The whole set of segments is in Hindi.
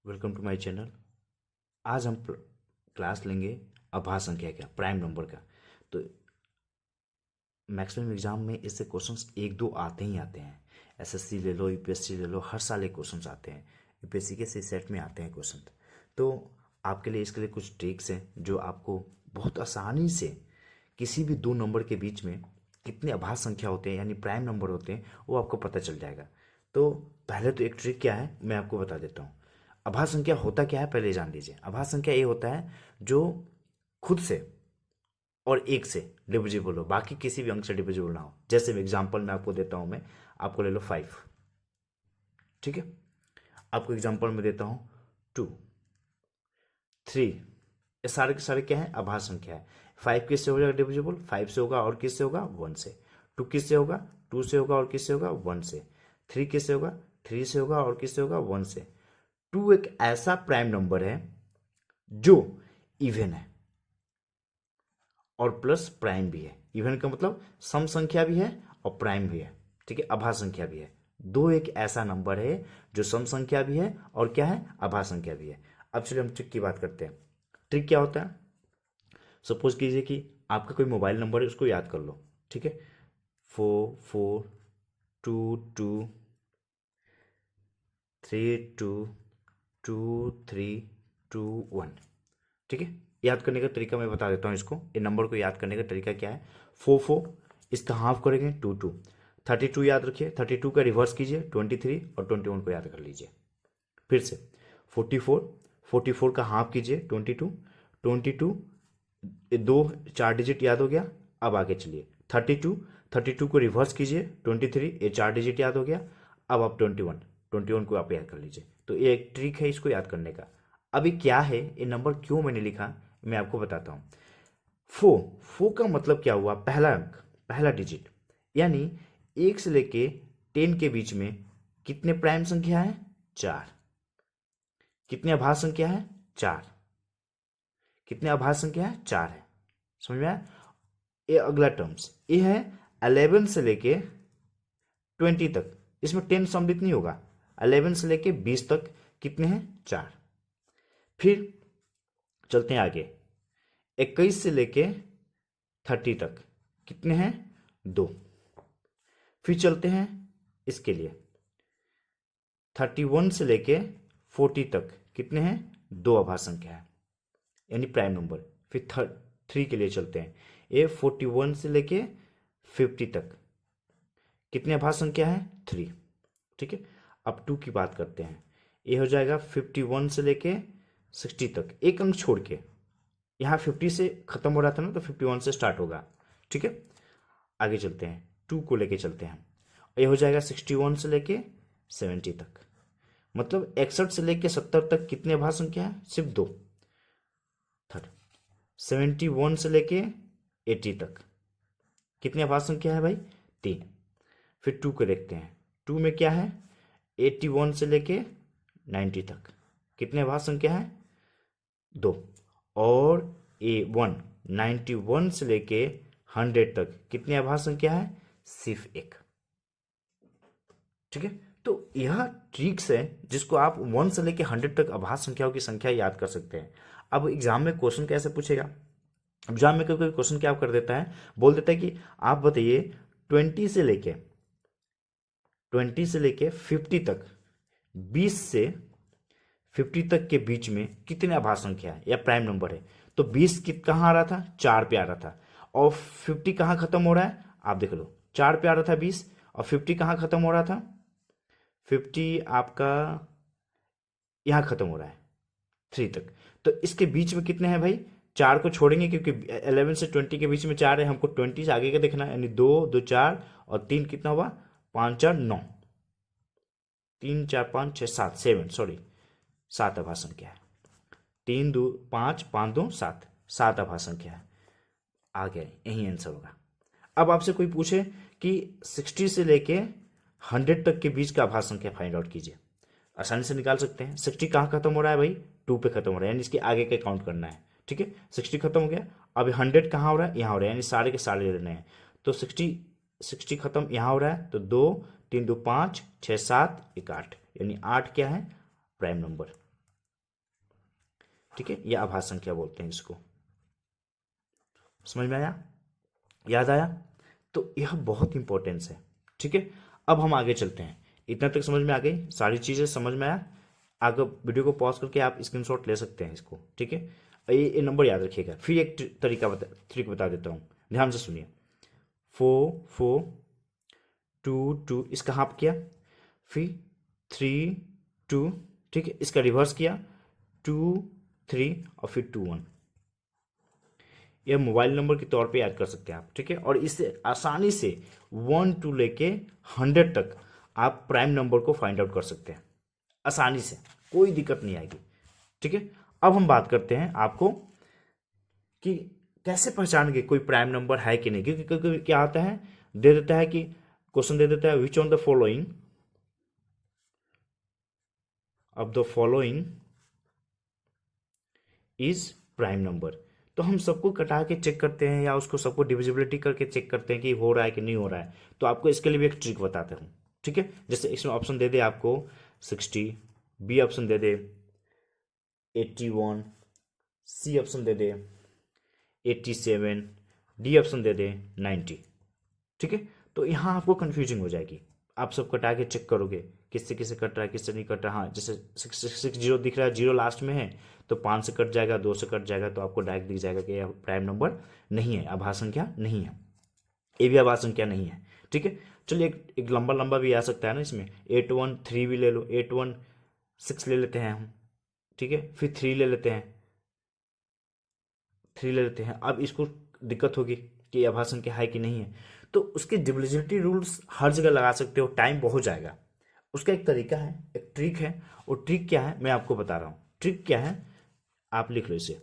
Welcome to my channel. आज हम क्लास लेंगे अभाज्य संख्या का, प्राइम नंबर का। तो मैक्सिमम एग्जाम में इससे क्वेश्चंस एक दो आते ही आते हैं। एसएससी ले लो, यूपीएससी ले लो, हर साल ये क्वेश्चंस आते हैं। यूपीएससी के सेट में आते हैं क्वेश्चन। तो आपके लिए इसके लिए कुछ ट्रिक्स हैं जो आपको बहुत आसानी से किसी भी दो नंबर के बीच में कितने अभाज्य संख्या होते हैं यानी प्राइम नंबर होते हैं वो आपको पता चल जाएगा। तो पहले तो एक ट्रिक क्या है मैं आपको बता देता हूँ। अभाज्य संख्या होता क्या है पहले जान लीजिए। अभाज्य संख्या ये होता है जो खुद से और एक से डिविजिबल हो, बाकी किसी भी अंक से डिविजिबल ना हो। जैसे एग्जांपल मैं आपको देता हूं, मैं आपको ले लो 5, ठीक है। आपको एग्जांपल में देता हूं 2, 3, ये सारे के सारे क्या है अभाज्य संख्या है। 5 किससे हो जाएगा डिविजिबल? 5 से होगा और किससे होगा? 1 से। 2 किससे होगा? 2 से होगा और किससे होगा? 1 से। 3 किससे होगा? 3 से होगा और किससे होगा? 1 से। 2 एक ऐसा प्राइम नंबर है जो इवन है और प्लस प्राइम भी है। इवन का मतलब सम संख्या भी है और प्राइम भी है, ठीक है, अभाज्य संख्या भी है। दो एक ऐसा नंबर है जो सम संख्या भी है और क्या है? अभाज्य संख्या भी है। अब चलिए हम ट्रिक की बात करते हैं। ट्रिक क्या होता है? सपोज कीजिए कि आपका कोई मोबाइल नंबर है, उसको याद कर लो, ठीक है। 4422232231, ठीक है। याद करने का तरीका मैं बता देता हूँ इसको। इन नंबर को याद करने का तरीका क्या है? 4 इसका हाफ करेंगे 2 32 याद रखिए। 32 का रिवर्स कीजिए 23 और 21 को याद कर लीजिए। फिर से 44 का हाफ कीजिए 22 दो 4 डिजिट याद हो गया। अब आगे चलिए 32 को रिवर्स कीजिए 23, ये 4 डिजिट याद हो गया। अब आप 21 को आप याद कर लीजिए। तो ये एक ट्रिक है इसको याद करने का। अभी क्या है ये नंबर क्यों मैंने लिखा मैं आपको बताता हूं। फो का मतलब क्या हुआ? पहला अंक, पहला डिजिट। यानी 1 से लेके 10 के बीच में कितने प्राइम संख्या है? 4। कितने अभाज्य संख्या है? 4। कितने अभाज्य संख्या है? 4 है। समझ में आया? ये अगला टर्म्स ये है 11 से लेके 20 तक। इसमें 10 सम्मिलित नहीं होगा। 11 से लेके 20 तक कितने हैं? 4। फिर चलते हैं आगे 21 से लेके 30 तक कितने हैं? 2। फिर चलते हैं इसके लिए 31 से लेके 40 तक कितने हैं? 2 अभाज्य संख्या है यानी प्राइम नंबर। फिर 3 के लिए चलते हैं। ये 41 से लेके 50 तक कितने अभाज्य संख्या है? 3, ठीक है। अब 2 की बात करते हैं। ये हो जाएगा 51 से लेके 60 तक, एक अंक छोड़ के। यहाँ 50 से खत्म हो रहा था ना, तो 51 से स्टार्ट होगा, ठीक है। आगे चलते हैं 2 को लेके चलते हैं। ये हो जाएगा 61 से लेके 70 तक, मतलब 61 से लेके 70 तक कितने अभाज्य संख्या है? सिर्फ 2। 71 से लेके 80 तक कितने अभाज्य संख्या है भाई? 3। फिर 2 को देखते हैं। 2 में क्या है? 81 से लेके 90 तक कितने अभाज्य संख्या है? 2। और A1 91 से लेके 100 तक कितने अभाज्य संख्या है? सिर्फ 1, ठीक है। तो यह ट्रिक्स है जिसको आप 1 से लेके 100 तक अभाज्य संख्याओं की संख्या याद कर सकते हैं। अब एग्जाम में क्वेश्चन कैसे पूछेगा? एग्जाम में कोई क्वेश्चन क्या कर देता है, बोल देता है कि आप बताइए 20 से लेके 50 तक, 20 से 50 तक के बीच में कितने अभाज्य संख्या है या प्राइम नंबर है? तो 20 कहाँ आ रहा था? 4 पे आ रहा था। और 50 कहाँ खत्म हो रहा है? आप देख लो, 4 पे आ रहा था 20, और 50 कहाँ खत्म हो रहा था? 50 आपका यहां खत्म हो रहा है 3 तक। तो इसके बीच में कितने हैं भाई? 4 को छोड़ेंगे क्योंकि 11 से 20 के बीच में 4 है, हमको 20 से आगे का देखना है। यानी 2 2 4 और 3 कितना हुआ? 5 4 9, 3 4 5 6 7 7, सॉरी 7 अभाज्य संख्या है। 3 2 5 5 2 7, 7 अभाज्य संख्या है। आ गया, यही आंसर होगा। अब आपसे कोई पूछे कि 60 से लेके 100 तक के बीच का अभाज्य संख्या फाइंड आउट कीजिए, आसानी से निकाल सकते हैं। 60 कहाँ खत्म हो रहा है भाई? 2 पे खत्म हो रहा है, यानी इसके आगे का काउंट करना है, ठीक है। 60 खत्म हो गया। अब 100 कहाँ हो रहा है? यहाँ हो रहा है, यानी सारे के सारे लेने हैं। तो 60 खत्म यहाँ हो रहा है, तो 2 3 2 5 6 7 1 8, यानी 8 क्या है? Prime number. ठीक है, यह आभास संख्या बोलते हैं इसको। समझ में आया, याद आया? तो यह बहुत इंपॉर्टेंस है। ठीक है, अब हम आगे चलते हैं। इतना तक समझ में आ गई, सारी चीजें समझ में आया? आगे वीडियो को पॉज करके आप स्क्रीनशॉट ले सकते हैं इसको। ठीक है, ये नंबर याद रखिएगा। फिर एक ट्रिक बता देता हूँ, ध्यान से सुनिए। 4 4 2 2, इसका हाफ किया, फिर 3 2, ठीक है, इसका रिवर्स किया 2 3 और फिर 2 1। यह मोबाइल नंबर के तौर पे याद कर सकते हैं आप। ठीक है, और इससे आसानी से 1 टू लेके 100 तक आप प्राइम नंबर को फाइंड आउट कर सकते हैं आसानी से, कोई दिक्कत नहीं आएगी। ठीक है, अब हम बात करते हैं आपको कि कैसे पहचानेंगे कोई प्राइम नंबर है कि नहीं। क्योंकि क्या आता है, दे देता है कि क्वेश्चन दे देता है, which on the following of the following is prime number. तो हम सबको कटा के चेक करते हैं या उसको सबको डिविजिबिलिटी करके चेक करते हैं कि हो रहा है कि नहीं हो रहा है। तो आपको इसके लिए भी एक ट्रिक बताता हूं। ठीक है, जैसे इसमें ऑप्शन दे दे आपको 60, बी ऑप्शन दे दे 81, सी ऑप्शन दे दे 87, डी ऑप्शन दे दे 90। ठीक है, तो यहां आपको कंफ्यूजिंग हो जाएगी। आप सब कटा के चेक करोगे किससे किससे कट रहा है, किससे नहीं कट रहा। हाँ, जैसे 660 दिख रहा है, 0 लास्ट में है, तो 5 से कट जाएगा, 2 से कट जाएगा, तो आपको डायरेक्ट दिख जाएगा कि यह प्राइम नंबर नहीं है, आभास संख्या नहीं है, ये भी आभास संख्या नहीं है। ठीक है, चलिए एक लंबा लंबा भी आ सकता है ना इसमें, 813 भी ले लो, 816 ले लेते हैं हम। ठीक है, फिर 3 ले लेते हैं, 3 ले लेते हैं। अब इसको दिक्कत होगी कि आभास संख्या है कि नहीं है, तो उसके डिविजिबिलिटी रूल्स हर जगह लगा सकते हो, टाइम बहुत जाएगा। उसका एक तरीका है, एक ट्रिक है। और ट्रिक क्या है मैं आपको बता रहा हूं। ट्रिक क्या है, आप लिख लो इसे,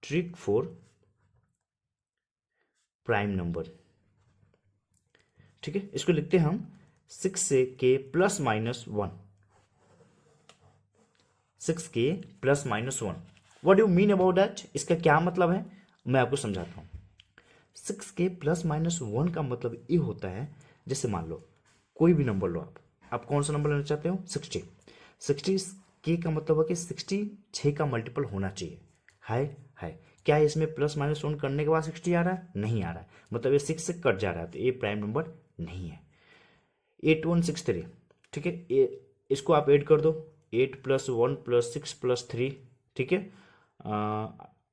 ट्रिक फॉर प्राइम नंबर। ठीक है, इसको लिखते हैं हम 6 से के प्लस माइनस 1, 6 के plus minus 1। What you mean about that, इसका क्या मतलब है मैं आपको समझाता हूं। 6 के प्लस माइनस 1 का मतलब ये होता है, जैसे मान लो कोई भी नंबर लो, आप कौन सा नंबर लेना चाहते हो, 60। 60 के का मतलब है कि 60 6 का मल्टीपल होना चाहिए। है क्या इसमें प्लस माइनस 1 करने के बाद 60 आ रहा है, नहीं आ रहा है, मतलब ये 6 से कट जा रहा है, तो ये प्राइम नंबर नहीं है। 8163, ठीक है, ये इसको आप ऐड कर दो, 8 प्लस 1 प्लस 6 प्लस 3, ठीक है,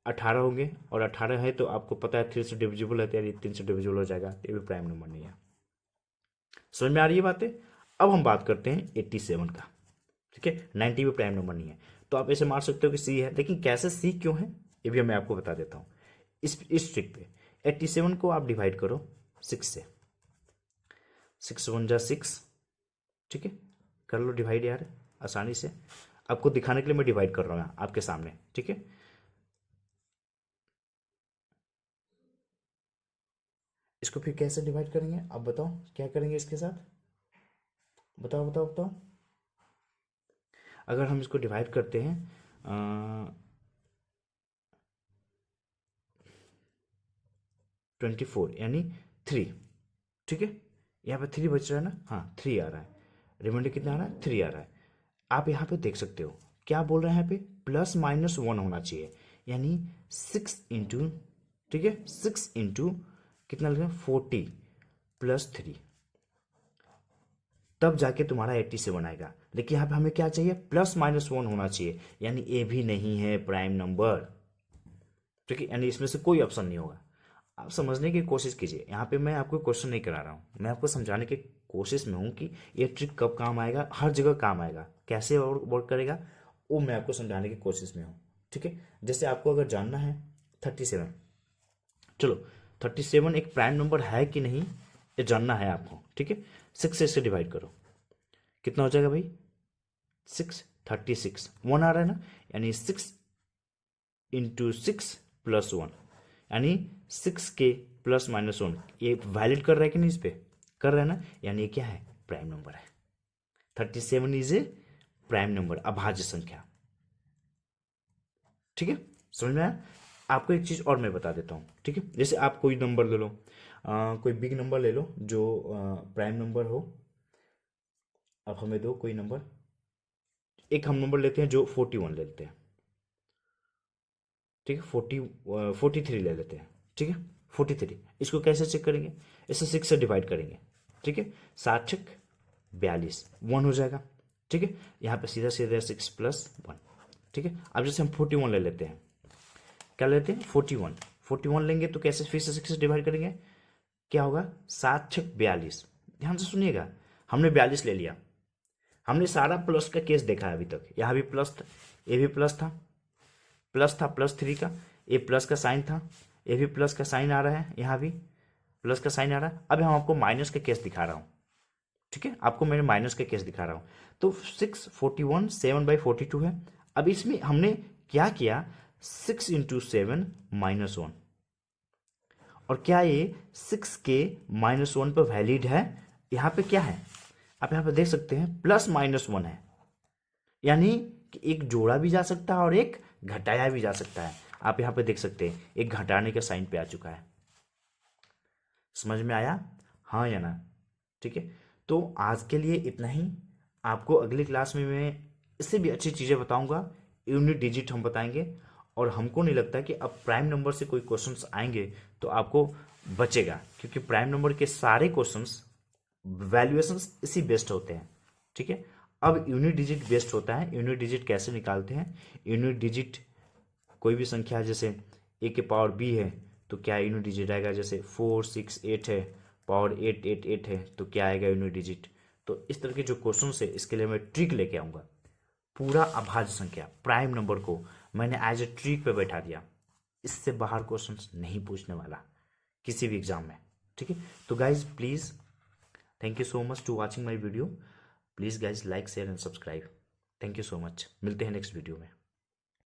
18 होंगे, और 18 है तो आपको पता है 3 से डिविजिबल है, तो यार 3 से डिविजिबल हो जाएगा, ये भी प्राइम नंबर नहीं है। समझ में आ रही है बातें? अब हम बात करते हैं 87 का। ठीक है, 90 भी प्राइम नंबर नहीं है, तो आप ऐसे मार सकते हो कि सी है, लेकिन कैसे सी क्यों है ये भी मैं आपको बता देता हूँ इस ट्रिक पे। 87 को आप डिवाइड करो 6 से, 6 1 जा 6, ठीक है, कर लो डिवाइड यार आसानी से। आपको दिखाने के लिए मैं डिवाइड कर रहा हूँ आपके सामने। ठीक है, इसको फिर कैसे डिवाइड करेंगे आप बताओ, क्या करेंगे इसके साथ, बताओ बताओ बताओ। अगर हम इसको डिवाइड करते हैं 24 यानी 3, ठीक है, यहाँ पे 3 बच रहा है ना, हाँ 3 आ रहा है, रिमाइंडर कितना आ रहा है, 3 आ रहा है। आप यहाँ पे देख सकते हो क्या बोल रहे हैं, यहाँ पे प्लस माइनस 1 होना चाहिए, यानी 6 इंटू, ठीक है, 6 इंटू कितना लगेगा 40 प्लस 3, तब जाके तुम्हारा 87 आएगा। लेकिन यहाँ पे हमें क्या चाहिए, प्लस माइनस 1 होना चाहिए, यानी ये भी नहीं है प्राइम नंबर। ठीक है, यानी इसमें से कोई ऑप्शन नहीं होगा। आप समझने की कोशिश कीजिए, यहाँ पे मैं आपको क्वेश्चन नहीं करा रहा हूँ, मैं आपको समझाने की कोशिश में हूँ कि ये ट्रिक कब काम आएगा, हर जगह काम आएगा, कैसे वर्क करेगा वो मैं आपको समझाने की कोशिश में हूँ। ठीक है, जैसे आपको अगर जानना है 37, चलो 37 एक प्राइम नंबर है कि नहीं ये जानना है आपको। ठीक है, 6 से इसे डिवाइड करो, कितना हो जाएगा भाई 6, 36, 1 आ रहा है ना, यानी 6 इंटू 6 प्लस 1, यानी 6 के प्लस माइनस 1, ये वैलिड कर रहा है कि नहीं, इस पे कर रहा है ना, यानी ये क्या है प्राइम नंबर है। 37 इज ए प्राइम नंबर, अभाज्य संख्या। ठीक है, समझ में आया? आपको एक चीज और मैं बता देता हूं। ठीक है, जैसे आप कोई नंबर ले लो, कोई बिग नंबर ले लो जो प्राइम नंबर हो, आप हमें दो कोई नंबर, एक हम नंबर लेते हैं जो 41 ले लेते हैं। ठीक है, 43 ले लेते हैं। ठीक है, 43 इसको कैसे चेक करेंगे, इसे 6 से डिवाइड करेंगे। ठीक है, 7 छक 42, 1 हो जाएगा। ठीक है, यहाँ पे सीधा सीधा 6 + 1। ठीक है, अब जैसे हम 41 ले लेते हैं, क्या लेते हैं 41 लेंगे तो कैसे फिर से 6 से डिवाइड करेंगे, क्या होगा 7 छक 42। ध्यान से सुनिएगा, हमने 42 ले लिया, हमने सारा प्लस का केस देखा है अभी तक, यहाँ भी प्लस था, ये भी प्लस था, +3 का, ये प्लस का साइन था, ये भी प्लस का साइन आ रहा है, यहाँ भी प्लस का साइन आ रहा है। अब हम आपको माइनस का केस दिखा रहा हूँ। ठीक है, आपको मैंने माइनस का केस दिखा रहा हूँ। तो 6 41 7/42 है। अब इसमें हमने क्या किया, 6 × 7 -1, और क्या ये 6 के -1 पर वैलिड है, यहाँ पे क्या है आप यहाँ पे देख सकते हैं +-1 है, यानी कि एक जोड़ा भी जा सकता है और एक घटाया भी जा सकता है। आप यहाँ पे देख सकते हैं एक घटाने के साइन पे आ चुका है। समझ में आया, हाँ या ना। ठीक है, तो आज के लिए इतना ही। आपको अगली क्लास में मैं इससे भी अच्छी चीज़ें बताऊंगा, यूनिट डिजिट हम बताएंगे, और हमको नहीं लगता कि अब प्राइम नंबर से कोई क्वेश्चंस आएंगे तो आपको बचेगा, क्योंकि प्राइम नंबर के सारे क्वेश्चंस वैल्यूएशंस इसी बेस्ड होते हैं। ठीक है, अब यूनिट डिजिट बेस्ड होता है। यूनिट डिजिट कैसे निकालते हैं, यूनिट डिजिट कोई भी संख्या जैसे a के पावर b है तो क्या यूनिट डिजिट आएगा, जैसे 4 6 8 है, पावर 8 8 8 है तो क्या आएगा यूनिट डिजिट। तो इस तरह के जो क्वेश्चन है इसके लिए मैं ट्रिक लेके आऊँगा। पूरा अभाज्य संख्या प्राइम नंबर को मैंने एज ए ट्रिक पे बैठा दिया, इससे बाहर क्वेश्चंस नहीं पूछने वाला किसी भी एग्जाम में। ठीक है, तो guys please thank you so much to watching my video. Please guys like share and subscribe. Thank you so much, मिलते हैं नेक्स्ट वीडियो में।